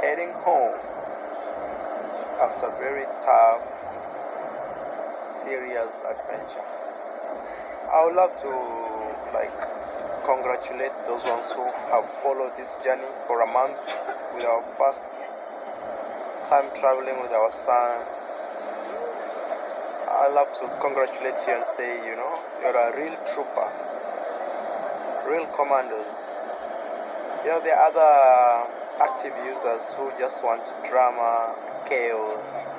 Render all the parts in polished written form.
heading home after a very tough, serious adventure. I would love to congratulate those ones who have followed this journey for a month with our first time traveling with our son. I'd love to congratulate you and say, you're a real trooper, real commandos. There are other active users who just want drama, chaos,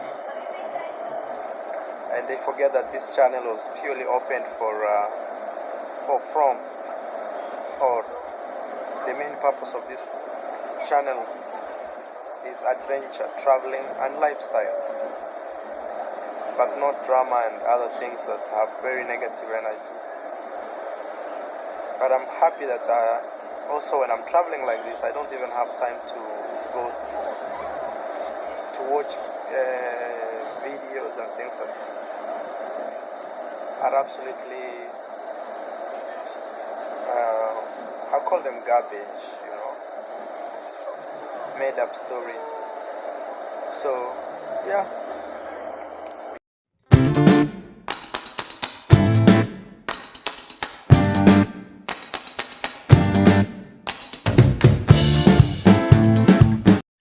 and they forget that this channel was purely opened the main purpose of this channel is adventure, traveling, and lifestyle, but not drama and other things that have very negative energy. But I'm happy that also when I'm traveling like this, I don't even have time to go to watch videos and things that are absolutely I call them garbage, made up stories. So yeah.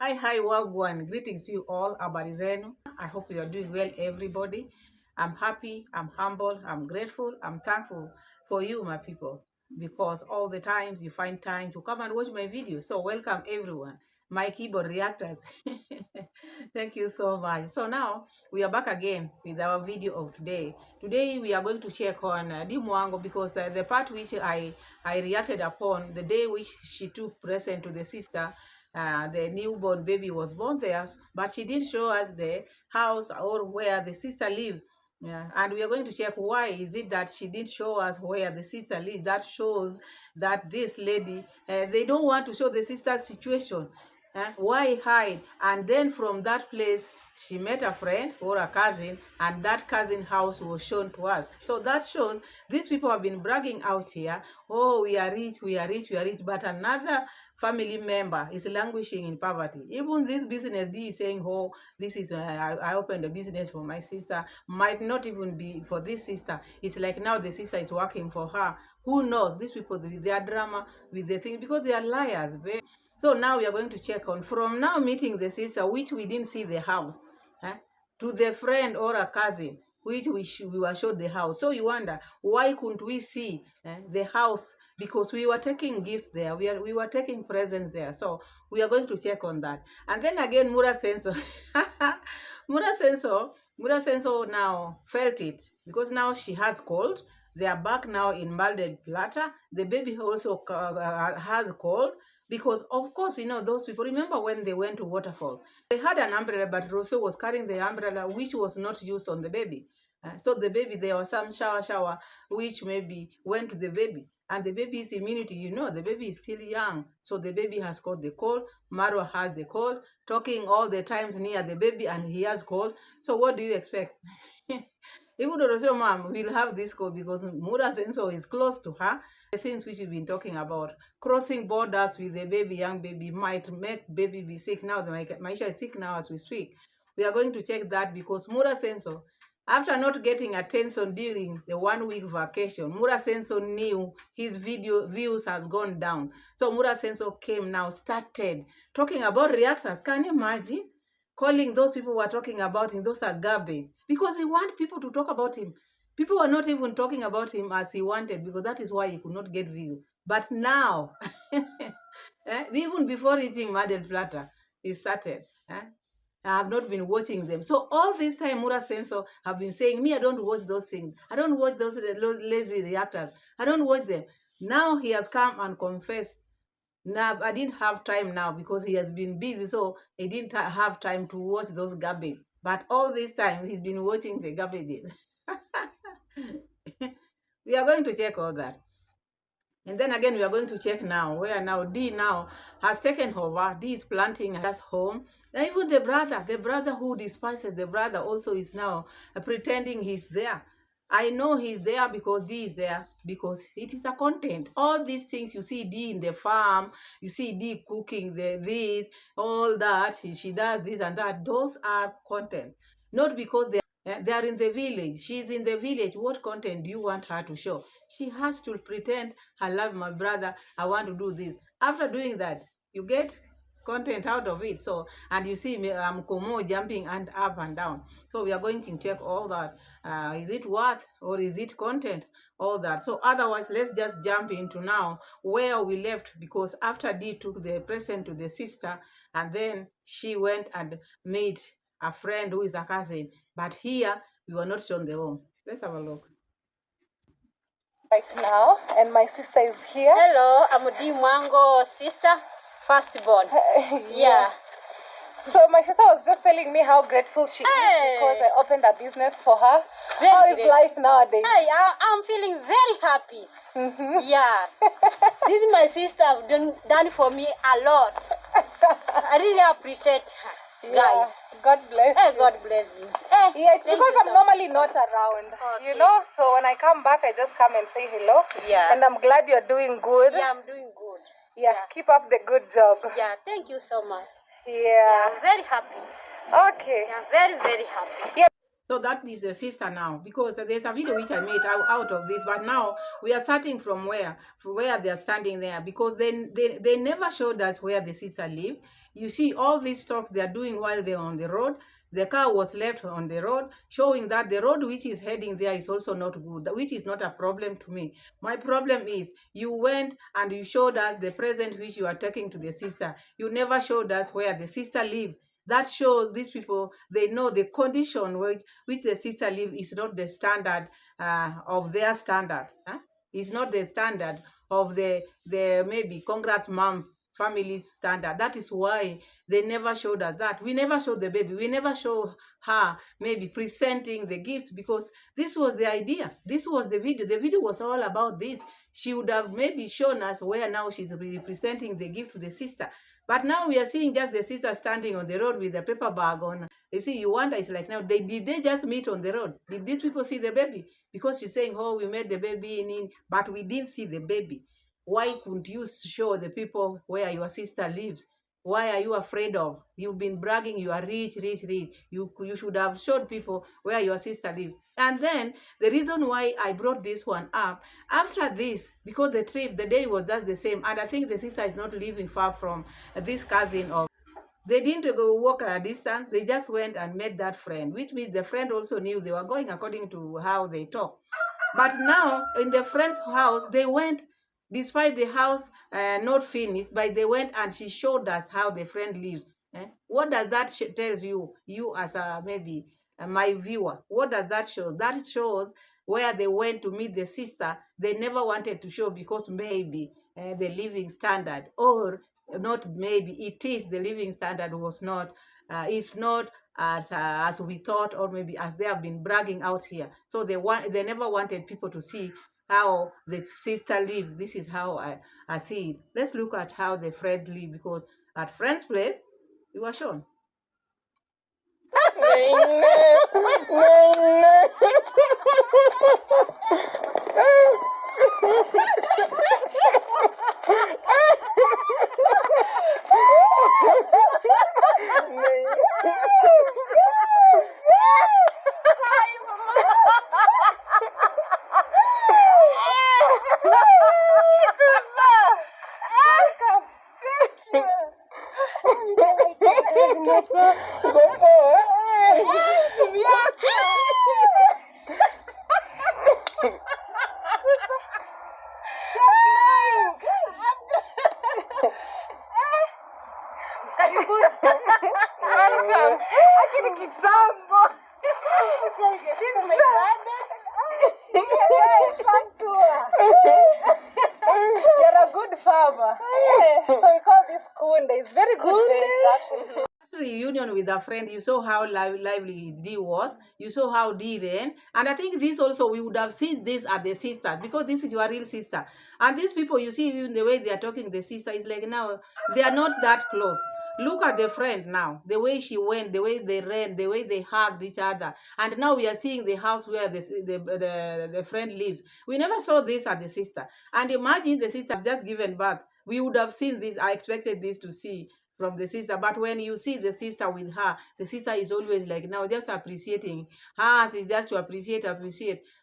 Hi, Wagwan. Greetings to you all. Habari zenu. I hope you are doing well, everybody. I'm happy, I'm humble, I'm grateful, I'm thankful for you, my people, because all the times you find time to come and watch my videos. So welcome, everyone. My keyboard reactors. Thank you so much. So now we are back again with our video of today. Today we are going to check on Dimwango because the part which I reacted upon the day which she took present to the sister, the newborn baby was born there, but she didn't show us the house or where the sister lives. Yeah, and we are going to check why is it that she didn't show us where the sister lives. That shows that this lady, they don't want to show the sister's situation. Why hide? And then from that place, she met a friend or a cousin, and that cousin house was shown to us. So that shows these people have been bragging out here, oh, we are rich, we are rich, we are rich, but another family member is languishing in poverty. Even this business D is saying, oh, this is I opened a business for my sister, might not even be for this sister. It's like now the sister is working for her. Who knows? These people with their drama, with their thing, because they are liars. So now we are going to check on from now meeting the sister, which we didn't see the house, to the friend or a cousin, which we were showed the house. So you wonder, why couldn't we see the house? Because we were taking gifts there, we were taking presents there. So we are going to check on that. And then again, Mura Senso, Mura Senso now felt it because now she has cold. They are back now in Malded Plata. The baby also has cold because, of course, those people, remember when they went to waterfall, they had an umbrella, but Rocío was carrying the umbrella, which was not used on the baby. So the baby, there was some shower, which maybe went to the baby. And the baby's immunity, the baby is still young. So the baby has caught the cold. Marwa has the cold, talking all the times near the baby, and he has cold. So what do you expect? Even Rocío mom will have this cold because Mura Senso is close to her. The things which we've been talking about, crossing borders with the baby, young baby, might make baby be sick. Now Maisha is sick now as we speak. We are going to check that because Mura Senso, after not getting attention during the 1 week vacation, Mura Senso knew his video views has gone down. So Mura Senso came now, started talking about reactions. Can you imagine? Calling those people who are talking about him, those are garbage. Because he wants people to talk about him. People were not even talking about him as he wanted because that is why he could not get views. But now, even before eating Madel Plata, he started. I have not been watching them. So all this time, Mura Senso have been saying, me, I don't watch those things. I don't watch those lazy reactors. I don't watch them. Now he has come and confessed. Now I didn't have time now because he has been busy, so he didn't have time to watch those garbage. But all this time, he's been watching the garbages. We are going to check all that. And then again, we are going to check now where now D now has taken over. D is planting us home. And even the brother who despises the brother also is now pretending he's there. I know he's there because D is there, because it is a content. All these things you see D in the farm, you see D cooking this, all that, she does this and that. Those are content. Not because they are in the village. She's in the village. What content do you want her to show? She has to pretend, I love my brother, I want to do this. After doing that, you get content out of it. So, and you see me, Komo jumping and up and down. So we are going to check all that. Is it worth or is it content? All that. So otherwise, let's just jump into now where we left, because after D took the present to the sister, and then she went and made a friend who is a cousin. But here we were not shown the home. Let's have a look. Right now, and my sister is here. Hello, I'm Di Mwango sister, firstborn. Yeah. So my sister was just telling me how grateful she is because I opened a business for her. Very How is grateful. life nowadays? Hey, I'm feeling very happy. Yeah. This is my sister have done for me a lot. I really appreciate her. Yeah. Guys. God bless Hey, you. God bless you. Yeah, it's Thank because you I'm so normally not around, you Okay. know. So when I come back, I just come and say hello. Yeah. And I'm glad you're doing good. Yeah, I'm doing good. Yeah, keep up the good job. Yeah, thank you so much. Yeah. I'm very happy. Okay. I'm very, very happy. So that is the sister now, because there's a video which I made out of this, but now we are starting from where they are standing there, because they never showed us where the sister lived. You see all this stuff they are doing while they're on the road. The car was left on the road, showing that the road which is heading there is also not good, which is not a problem to me. My problem is you went and you showed us the present which you are taking to the sister. You never showed us where the sister lived. That shows these people, they know the condition which the sister live is not the standard of their standard. It's not the standard of the maybe congrats mom family standard. That is why they never showed us that. We never showed the baby. We never show her maybe presenting the gifts, because this was the idea. This was the video. The video was all about this. She would have maybe shown us where now she's really presenting the gift to the sister. But now we are seeing just the sister standing on the road with a paper bag on. You see, you wonder, it's like now, did they just meet on the road? Did these people see the baby? Because she's saying, oh, we met the baby in, but we didn't see the baby. Why couldn't you show the people where your sister lives? Why are you afraid of? You've been bragging you are rich, rich, rich. You should have showed people where your sister lives. And then the reason why I brought this one up, after this, because the trip, the day was just the same, and I think the sister is not living far from this cousin of. They didn't go walk a distance. They just went and met that friend, which means the friend also knew they were going according to how they talk. But now in the friend's house, they went, despite the house not finished, but they went and she showed us how the friend lives. What does that tells you? You as a maybe my viewer, what does that show? That shows where they went to meet the sister. They never wanted to show because maybe the living standard, or not maybe, it is the living standard was not, it's not as we thought, or maybe as they have been bragging out here. So they never wanted people to see how the sister lives. This is how I see it. Let's look at how the friends live, because at friend's place we were shown. Welcome. Akili kitambo. This is my brother. You're a good farmer. So we call this kunde. It's very good veg actually. So Reunion with a friend, you saw how lively D was, you saw how D ran, and I think this also, we would have seen this at the sisters, because this is your real sister. And these people, you see, even the way they are talking, the sister is like, now they are not that close. Look at the friend now, the way she went, the way they ran, the way they hugged each other. And now we are seeing the house where the friend lives. We never saw this at the sister. And imagine the sister just given birth. We would have seen this. I expected this to see from the sister. But when you see the sister with her, the sister is always like now just appreciating her. It's just to appreciate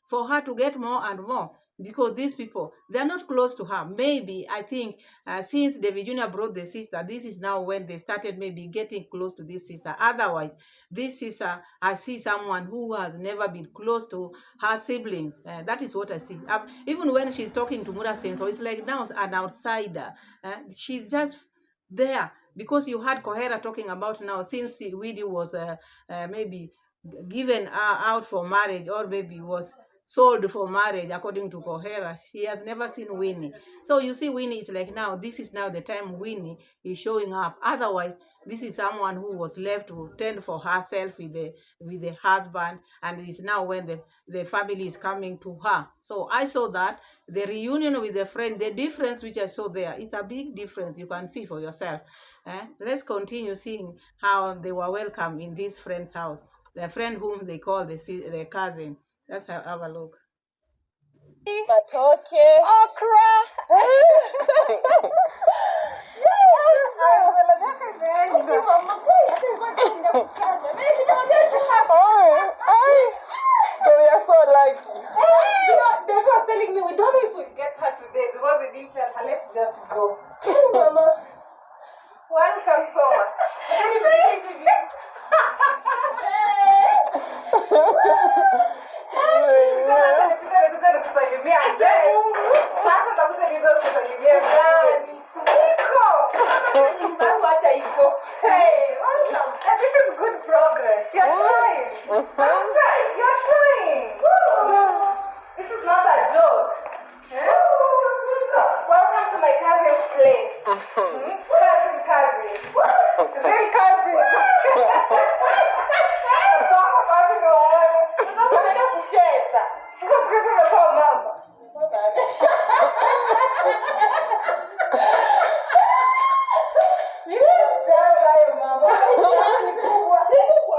for her to get more and more, because these people, they're not close to her. Maybe I think since David Jr. brought the sister, this is now when they started maybe getting close to this sister. Otherwise, this sister, I see someone who has never been close to her siblings. That is what I see. Even when she's talking to Mura Senso, it's like now an outsider. She's just there, because you had Kohera talking about now, since Widi was maybe given out for marriage, or maybe was sold for marriage according to Kohera. He has never seen Winnie. So you see, Winnie is like now, this is now the time Winnie is showing up. Otherwise, this is someone who was left to tend for herself with the husband, and it's now when the family is coming to her. So I saw that the reunion with the friend, the difference which I saw there is a big difference. You can see for yourself. Let's continue seeing how they were welcome in this friend's house. The friend whom they call the cousin. Let's have a look. Matoke. Okra. So we are so lucky. They were telling me we don't know if we get her today because they didn't tell her. Let's just go. Mama, welcome so much. Hey, welcome. This is good progress. You're trying. You're trying. This is not a joke. Welcome to my cousin's place. Cousin. Real cousin. Kucheza. Sasa siku hizi umekuwa mama.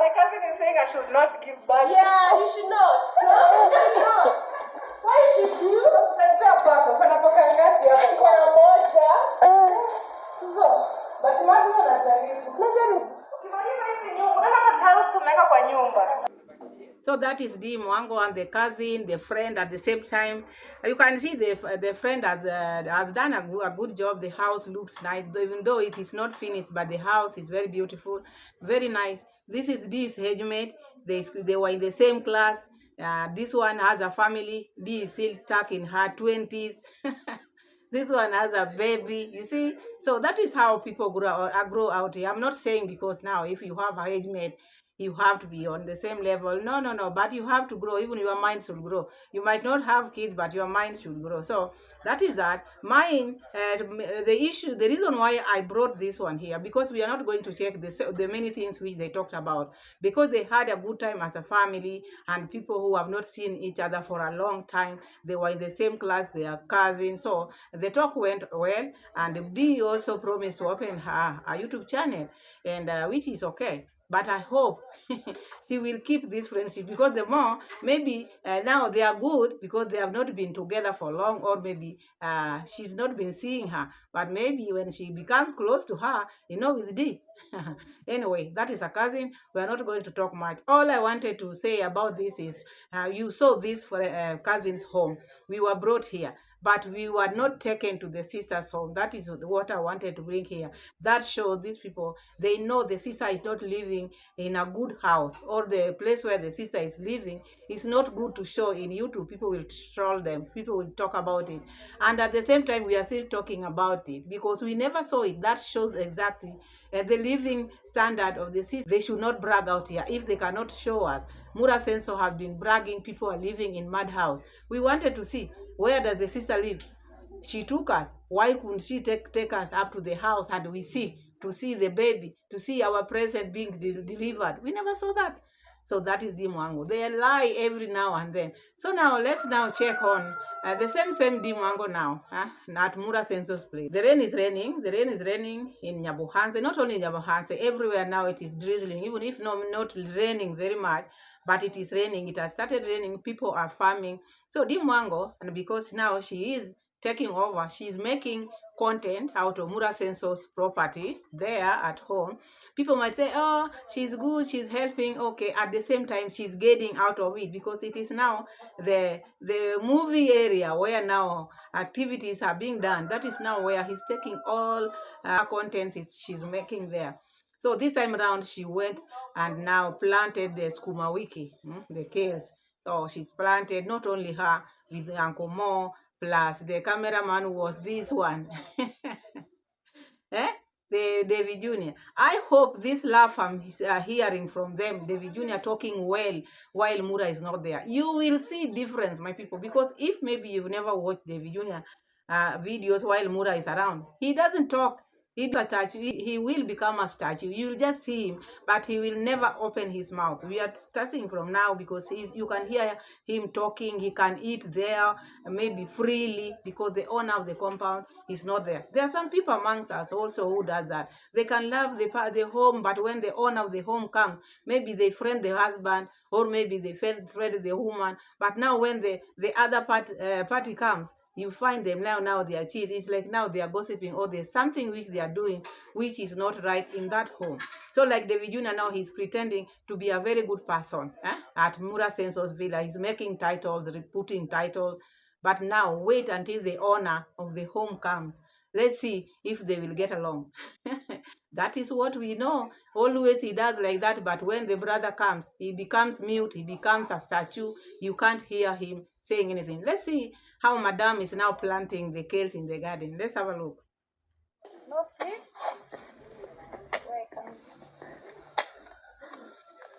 My cousin is saying I should not give birth. Yeah, you should not. Why should you? So that is the Mwango and the cousin, the friend at the same time. You can see the friend has done a good job. The house looks nice, even though it is not finished, but the house is very beautiful, very nice. This is this age-mate. They were in the same class. This one has a family. This is still stuck in her 20s. This one has a baby, you see. So that is how people grow out here. I'm not saying because now if you have a age mate, you have to be on the same level. No. But you have to grow. Even your mind should grow. You might not have kids, but your mind should grow. So that is that. Mine, the reason why I brought this one here, because we are not going to check the many things which they talked about, because they had a good time as a family, and people who have not seen each other for a long time. They were in the same class. They are cousins. So the talk went well, and Dee also promised to open her YouTube channel, and which is okay. But I hope she will keep this friendship, because the more, maybe now they are good because they have not been together for long, or maybe she's not been seeing her. But maybe when she becomes close to her, with Dee. Anyway, that is a cousin. We are not going to talk much. All I wanted to say about this is you saw this for cousin's home. We were brought here, but we were not taken to the sister's home. That is what I wanted to bring here. That shows these people, they know the sister is not living in a good house, or the place where the sister is living is not good to show in YouTube. People will troll them. People will talk about it. And at the same time, we are still talking about it because we never saw it. That shows exactly the living standard of the sister. They should not brag out here if they cannot show us. Mura Senso have been bragging people are living in madhouse. We wanted to see, where does the sister live? She took us. Why couldn't she take us up to the house and to see the baby, to see our present being delivered? We never saw that. So that is Dimwango. They lie every now and then. So now let's now check on the same Dimwango now at Mura Census Place. The rain is raining. The rain is raining in Nyabuhanse. Not only in Nyabuhanse, everywhere now it is drizzling. Even if not raining very much, but it is raining. It has started raining. People are farming. So Dimwango, and because now she is taking over, she is making content out of Mura Census properties there at home. People might say, oh, she's good, she's helping. Okay, at the same time, she's getting out of it because it is now the movie area where now activities are being done. That is now where he's taking all contents she's making there. So this time around, she went and now planted the skuma wiki, the kales. So she's planted, not only her, with Uncle Mo, plus the cameraman was this one. David Jr. I hope this laugh I'm hearing from them, David Jr. talking well while Mura is not there. You will see difference, my people, because if maybe you've never watched David Jr. Videos while Mura is around, he doesn't talk. He will become a statue. You'll just see him, but he will never open his mouth. We are starting from now because you can hear him talking. He can eat there, maybe freely, because the owner of the compound is not there. There are some people amongst us also who does that. They can love the home, but when the owner of the home comes, maybe they friend the husband, or maybe they friend the woman. But now when the other party comes, you find them now they are cheating. It's like now they are gossiping, or there's something which they are doing which is not right in that home. So like David Jr. now, he's pretending to be a very good person at Mura Census Villa. He's making titles, putting titles. But now wait until the owner of the home comes. Let's see if they will get along. That is what we know. Always he does like that, but when the brother comes, he becomes mute, he becomes a statue. You can't hear him saying anything. Let's see how Madame is now planting the kales in the garden. Let's have a look. No sleep? Welcome.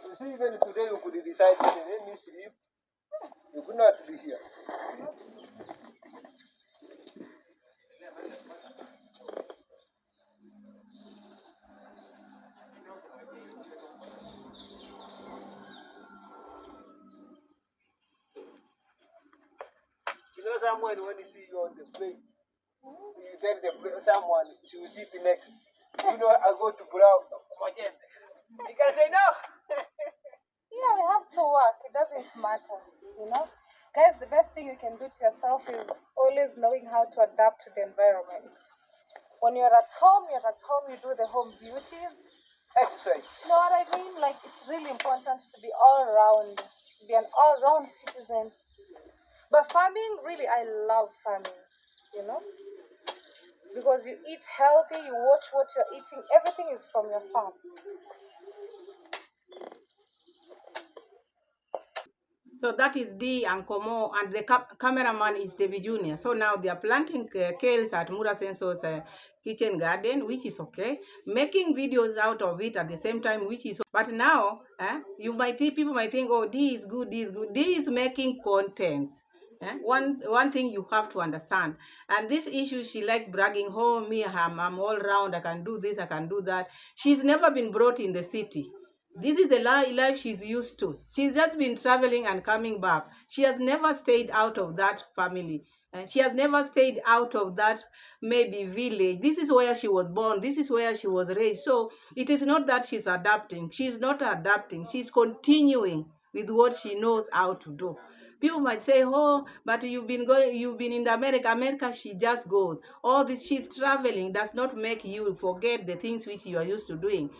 You see, even today you could decide to say, let me sleep. You could not be here. You know, someone when you see you on the plane, you tell someone she will sit next. You know, I go to Brown. You can say no. Yeah, we have to work. It doesn't matter, you know. Guys, the best thing you can do to yourself is always knowing how to adapt to the environment. When you're at home, you do the home duties. Exercise. You know what I mean? Like, it's really important to be all round, to be an all-round citizen. But farming, really, I love farming, you know? Because you eat healthy, you watch what you're eating, everything is from your farm. So that is D and Komo, and the cameraman is David Jr. So now they are planting kales at Mura Census kitchen garden, which is okay. Making videos out of it at the same time, which is. But now, people might think, oh, D is good, D is good. D is making contents. One thing you have to understand, and this issue, she likes bragging, oh, me, I'm all round, I can do this, I can do that. She's never been brought in the city. This is the life she's used to. She's just been traveling and coming back. She has never stayed out of that family. And she has never stayed out of that maybe village. This is where she was born. This is where she was raised. So it is not that she's adapting. She's not adapting. She's continuing with what she knows how to do. People might say, oh, but you've been in America, she just goes. All this, she's traveling does not make you forget the things which you are used to doing.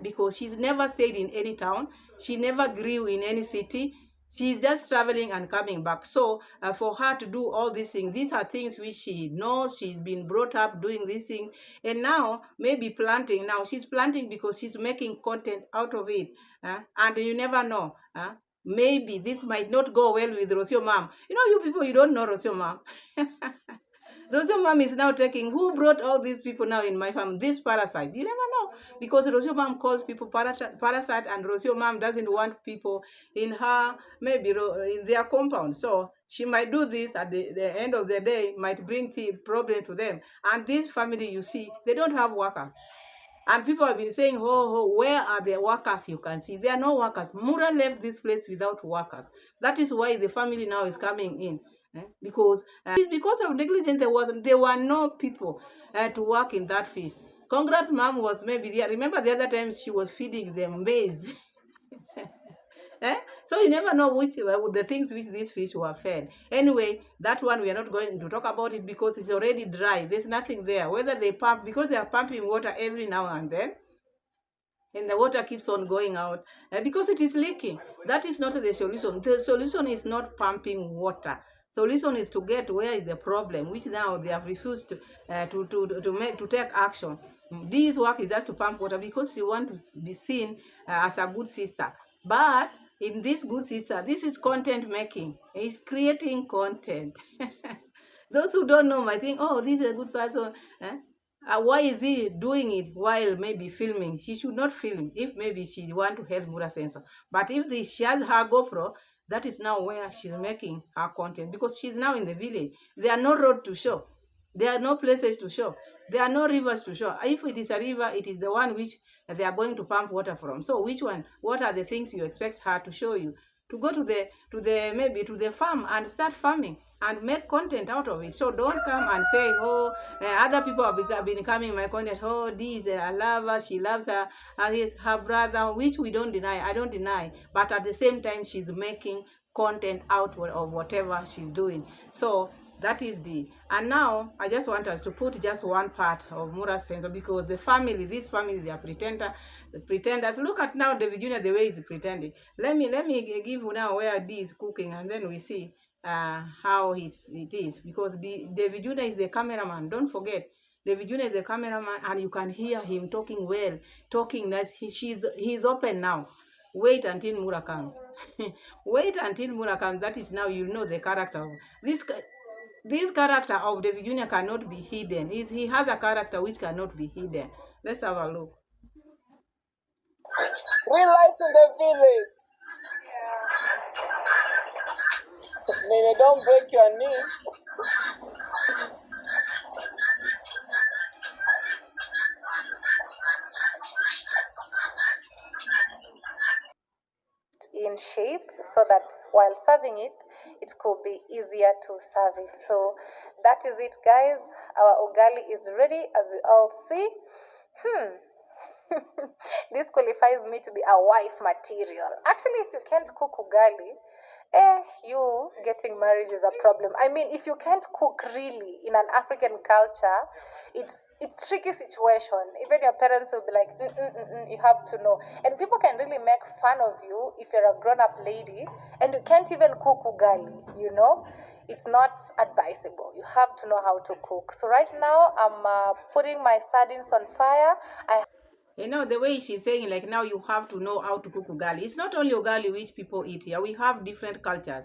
Because she's never stayed in any town. She never grew in any city. She's just traveling and coming back. So for her to do all these things, these are things which she knows. She's been brought up doing these things. And now, maybe planting. Now, she's planting because she's making content out of it. And you never know. Maybe this might not go well with Rocío mom. You know, you people, you don't know Rocío mom. Rocío mom is now taking, who brought all these people now in my family? These parasites. You never know. Because Rocío mom calls people parasite, and Rocío mom doesn't want people in her, maybe in their compound. So she might do this at the end of the day, might bring the problem to them. And this family, you see, they don't have workers. And people have been saying, oh, where are the workers you can see? There are no workers. Mura left this place without workers. That is why the family now is coming in. Because it's because of negligence, there were no people to work in that fish. Congrats mom was maybe there. Remember the other time she was feeding them maize. So you never know which the things which these fish were fed. Anyway, that one we are not going to talk about it because it's already dry. There's nothing there. Whether they pump, because they are pumping water every now and then, and the water keeps on going out because it is leaking. That is not the solution. The solution is not pumping water. Solution is to get where is the problem, which now they have refused to take action. This work is just to pump water because you want to be seen as a good sister. But in this good sister, this is content making. It's creating content. Those who don't know might think, oh, this is a good person. Why is he doing it while maybe filming? She should not film if maybe she want to help Mura Sensor. But if she has her GoPro, that is now where she's making her content because she's now in the village. There are no road to show. There are no places to show. There are no rivers to show. If it is a river, it is the one which they are going to pump water from. So which one? What are the things you expect her to show you? To go to the farm and start farming and make content out of it. So don't come and say, oh, other people have been coming my content. Oh, this I love her, she loves her, her brother, which we don't deny. I don't deny, but at the same time, she's making content out of whatever she's doing. So that is and now I just want us to put just one part of Mura's Sensor because this family, they are pretenders. Look at now David Jr. the way he's pretending. Let me give you now where D is cooking, and then we see how it is because David Jr. is the cameraman. Don't forget. David Jr. is the cameraman, and you can hear him talking nice. He's open now. Wait until Mura comes. Wait until Mura comes. That is now you know the character of this character of David Jr. cannot be hidden. He has a character which cannot be hidden. Let's have a look. Real life in the village. Nene, don't break your knees. In shape so that while serving it, it could be easier to serve it. So that is it, guys. Our ugali is ready, as you all see. This qualifies me to be a wife material. Actually, if you can't cook ugali, you getting married is a problem. I mean, if you can't cook really in an African culture, it's tricky situation. Even your parents will be like, you have to know. And people can really make fun of you if you're a grown-up lady and you can't even cook ugali, you know? It's not advisable. You have to know how to cook. So right now, I'm putting my sardines on fire. You know, the way she's saying, like, now you have to know how to cook ugali. It's not only ugali which people eat here. We have different cultures.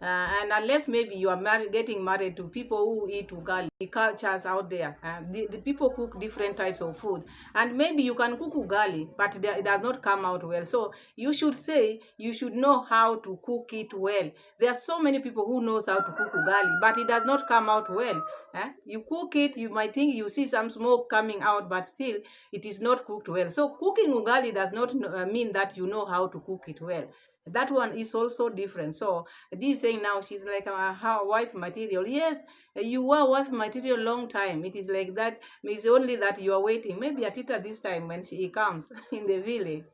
And unless maybe you are getting married to people who eat ugali, the cultures out there, the people cook different types of food. And maybe you can cook ugali, but it does not come out well. So you should know how to cook it well. There are so many people who knows how to cook ugali, but it does not come out well. You cook it, you might think you see some smoke coming out, but still it is not cooked well. So cooking ugali does not mean that you know how to cook it well. That one is also different. So this saying now she's like her wife material. Yes, you were wife material long time. It is like that. It's only that you are waiting. Maybe Atita this time when she comes in the village.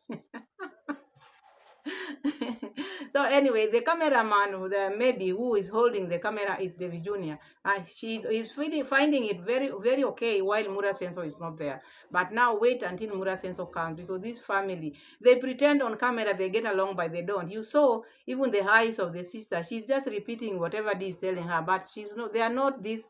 So anyway, the cameraman, maybe who is holding the camera is David Jr. He's really finding it very, very okay while Mura Sensor is not there. But now wait until Mura Sensor comes because this family, they pretend on camera they get along, but they don't. You saw even the eyes of the sister. She's just repeating whatever D is telling her, but they are not this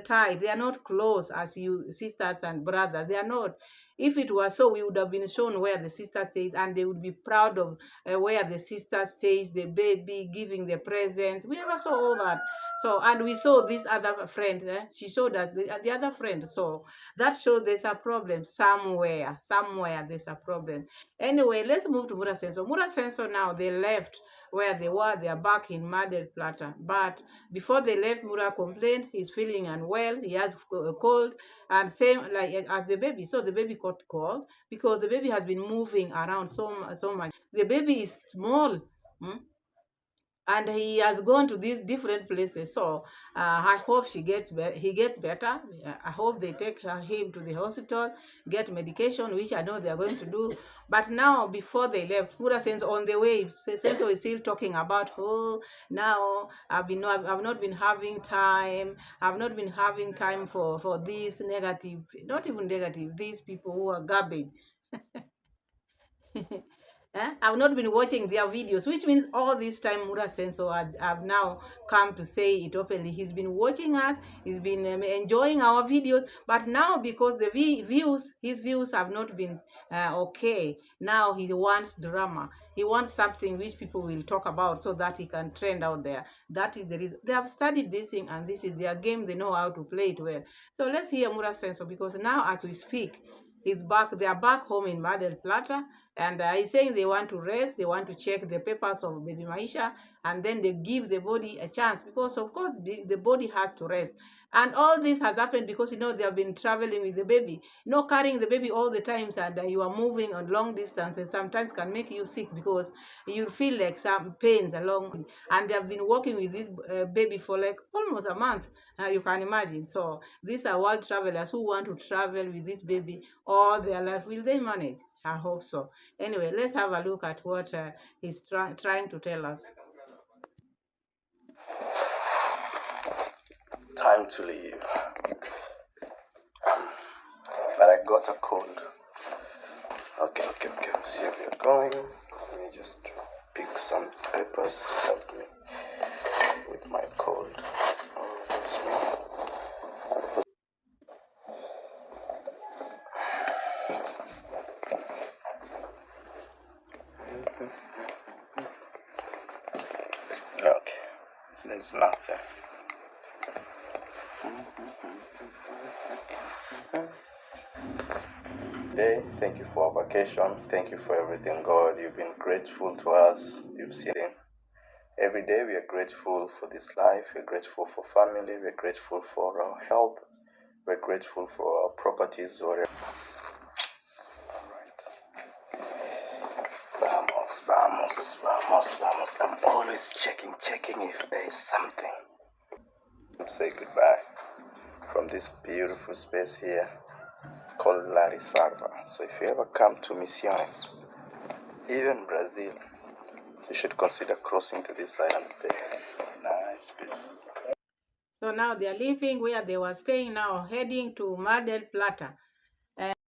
tight. They are not close as you sisters and brothers. They are not. If it was so, we would have been shown where the sister stays, and they would be proud of where the sister stays, the baby, giving the present. We never saw all that. So, and we saw this other friend. She showed us the other friend. So that shows there's a problem somewhere. Somewhere there's a problem. Anyway, let's move to Mura Sensor. Mura Sensor now, they left where they were. They are back in Mar del Plata. But before they left, Mura complained he's feeling unwell. He has a cold, and same like as the baby. So the baby got cold because the baby has been moving around so much. The baby is small. And he has gone to these different places. So I hope he gets better. I hope they take him to the hospital, get medication, which I know they are going to do. But now, before they left, Pura Senso on the way, Senso is still talking about, oh, now I've not been having time. I've not been having time for these negative, not even negative, these people who are garbage. I've not been watching their videos, which means all this time Mura Senso have now come to say it openly. He's been watching us, he's been enjoying our videos, but now because the his views have not been okay, now he wants drama. He wants something which people will talk about so that he can trend out there. That is the reason. They have studied this thing and this is their game. They know how to play it well. So let's hear Mura Senso, because now as we speak, he's back. They are back home in Mar del Plata, and he's saying they want to rest. They want to check the papers of baby Maisha, and then they give the body a chance, because of course the body has to rest. And all this has happened because they have been traveling with the baby, carrying the baby all the times, and you are moving on long distances. Sometimes can make you sick because you feel like some pains along. And they have been working with this baby for like almost a month. You can imagine. So these are world travelers who want to travel with this baby all their life. Will they manage? I hope so. Anyway, let's have a look at what he's trying to tell us. Time to leave. But I got a cold. Okay. See where we're going. Let me just pick some papers to help me with my cold. Okay, there's nothing. Hey, thank you for our vacation. Thank you for everything, God. You've been grateful to us. You've seen it. Every day we are grateful for this life. We're grateful for family. We're grateful for our health. We're grateful for our properties. Whatever. Vamos. I'm always checking if there is something. Say goodbye from this beautiful space here called La Reserva. So if you ever come to Misiones, even Brazil, you should consider crossing to this side and stay. Nice place. So now they are leaving where they were staying, now heading to Mar del Plata.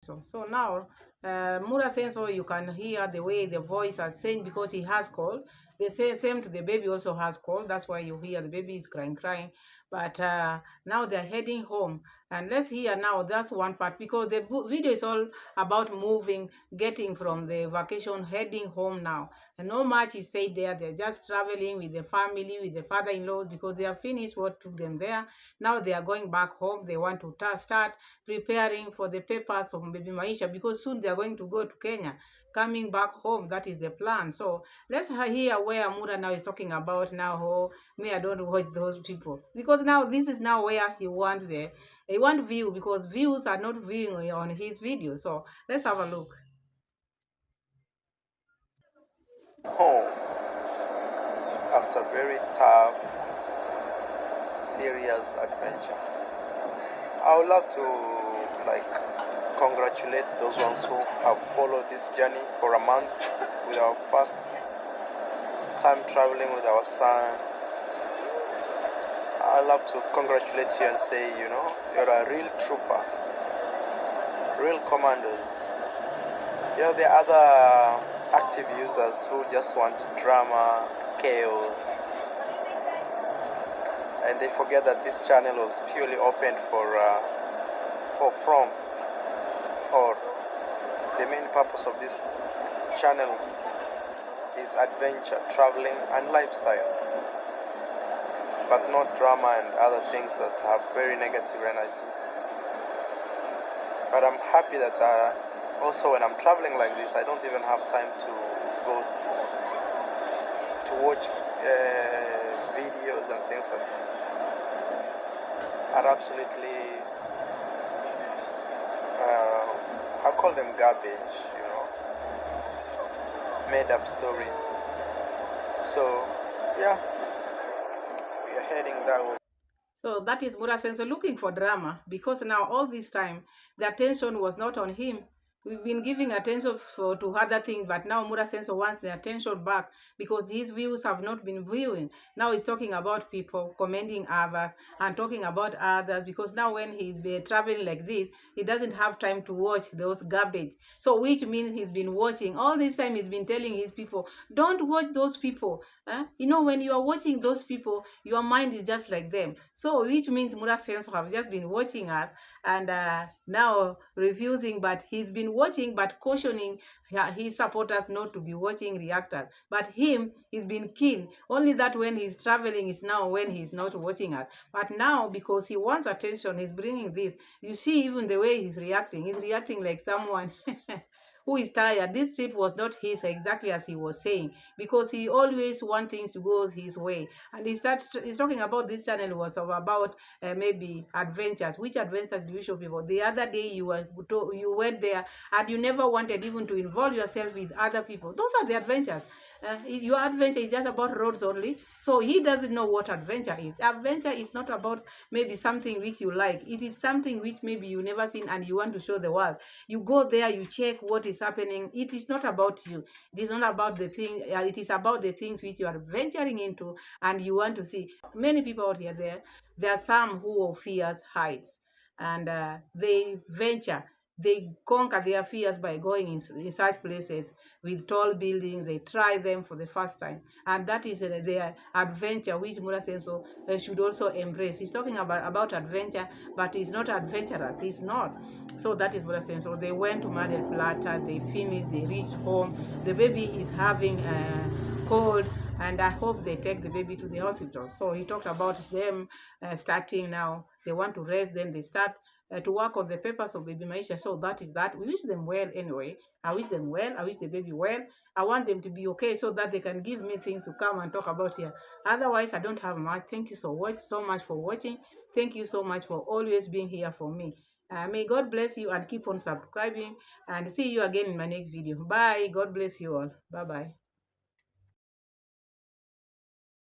So now, Mura Senso, you can hear the way the voice is saying, because he has cold. They say same to the baby also has cold. That's why you hear the baby is crying. But now they're heading home. And let's hear now, that's one part, because the video is all about moving, getting from the vacation, heading home now. And not much is said there. They're just traveling with the family, with the father-in-law, because they have finished what took them there. Now they are going back home. They want to start preparing for the papers of baby Maisha, because soon they are going to go to Kenya. Coming back home, that is the plan. So let's hear where Mura now is talking about now. Oh, me, I don't watch those people, because now this is now where he wants view, because views are not viewing on his video. So let's have a look. Home after very tough, serious adventure. I would love to congratulate those ones who have followed this journey for a month with our first time traveling with our son. I'd love to congratulate you and say, you're a real trooper, real commandos. There are other active users who just want drama, chaos, and they forget that this channel was purely opened the main purpose of this channel is adventure, traveling, and lifestyle, but not drama and other things that have very negative energy. But I'm happy that also when I'm traveling like this, I don't even have time to go to watch videos and things that are absolutely, I call them garbage, made up stories. So, yeah, we are heading that way. So that is Mura Senso looking for drama, because now all this time the attention was not on him. We've been giving attention to other things, but now Mura Senso wants the attention back because his views have not been viewing. Now he's talking about people, commending others, and talking about others, because now when he's traveling like this, he doesn't have time to watch those garbage. So which means he's been watching. All this time he's been telling his people, don't watch those people. When you are watching those people, your mind is just like them. So which means Mura Senso have just been watching us and now refusing, but he's been watching but cautioning his supporters not to be watching reactors. But him, he's been keen. Only that when he's traveling is now when he's not watching us. But now, because he wants attention, he's bringing this. You see even the way he's reacting like someone who is tired. This trip was not his, exactly as he was saying, because he always wants things to go his way. And he's talking about this channel was about maybe adventures. Which adventures do you show people? The other day you went there and you never wanted even to involve yourself with other people. Those are the adventures. Your adventure is just about roads only. So he doesn't know what adventure is. Adventure is not about maybe something which you like. It is something which maybe you never seen and you want to show the world. You go there, you check what is happening. It is not about you. It is not about the thing. It is about the things which you are venturing into and you want to see. Many people out here, there are some who fears heights, and they venture. They conquer their fears by going in such places with tall buildings. They try them for the first time. And that is their adventure, which Mura Senso should also embrace. He's talking about adventure, but he's not adventurous. He's not. So that is Mura Senso. They went to Mar del Plata. They finished. They reached home. The baby is having cold, and I hope they take the baby to the hospital. So he talked about them starting now. They want to rest, then they start to work on the papers of baby Maisha. So that is that. We wish them well anyway. I wish them well. I wish the baby well. I want them to be okay so that they can give me things to come and talk about here. Otherwise, I don't have much. Thank you so much for watching. Thank you so much for always being here for me. May God bless you and keep on subscribing, and see you again in my next video. Bye. God bless you all. Bye-bye.